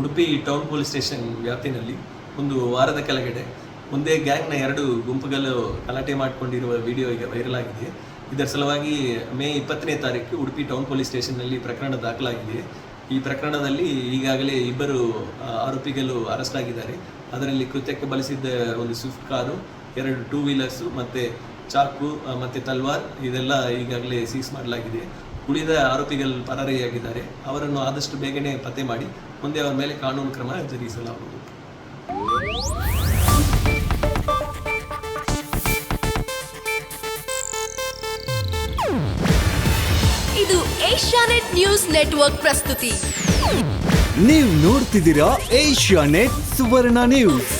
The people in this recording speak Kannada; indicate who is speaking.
Speaker 1: ಉಡುಪಿ ಟೌನ್ ಪೊಲೀಸ್ ಸ್ಟೇಷನ್ ವ್ಯಾಪ್ತಿನಲ್ಲಿ ಒಂದು ವಾರದ ಕೆಳಗಡೆ ಒಂದೇ ಗ್ಯಾಂಗ್ನ 2 ಗುಂಪುಗಳು ಗಲಾಟೆ ಮಾಡಿಕೊಂಡಿರುವ ವಿಡಿಯೋ ಈಗ ವೈರಲ್ ಆಗಿದೆ. ಇದರ ಸಲುವಾಗಿ ಮೇ 20ನೇ ತಾರೀಕು ಉಡುಪಿ ಟೌನ್ ಪೊಲೀಸ್ ಸ್ಟೇಷನ್ನಲ್ಲಿ ಪ್ರಕರಣ ದಾಖಲಾಗಿದೆ. ಈ ಪ್ರಕರಣದಲ್ಲಿ ಈಗಾಗಲೇ 2 ಆರೋಪಿಗಳು ಅರೆಸ್ಟ್ ಆಗಿದ್ದಾರೆ. ಅದರಲ್ಲಿ ಕೃತ್ಯಕ್ಕೆ ಬಳಸಿದ್ದ ಒಂದು ಸ್ವಿಫ್ಟ್ ಕಾರು, 2 ಟೂ ವೀಲರ್ಸು ಮತ್ತು ಚಾಕು ಮತ್ತು ತಲ್ವಾರ್ ಇದೆಲ್ಲ ಈಗಾಗಲೇ ಸೀಸ್ ಮಾಡಲಾಗಿದೆ. ಉಳಿದ ಆರೋಪಿಗಳು ಪರಾರಿಯಾಗಿದ್ದಾರೆ. ಅವರನ್ನು ಆದಷ್ಟು ಬೇಗನೆ ಪತ್ತೆ ಮಾಡಿ ಮುಂದೆ ಅವರ ಮೇಲೆ ಕಾನೂನು ಕ್ರಮ ಜರುಗಿಸಲಾಗುವುದು.
Speaker 2: ಇದು ಏಷ್ಯಾನೆಟ್ ನ್ಯೂಸ್ ನೆಟ್ವರ್ಕ್ ಪ್ರಸ್ತುತಿ.
Speaker 3: ನೀವು ನೋಡ್ತಿದ್ದೀರಾ ಏಷ್ಯಾನೆಟ್ ಸುವರ್ಣ ನ್ಯೂಸ್.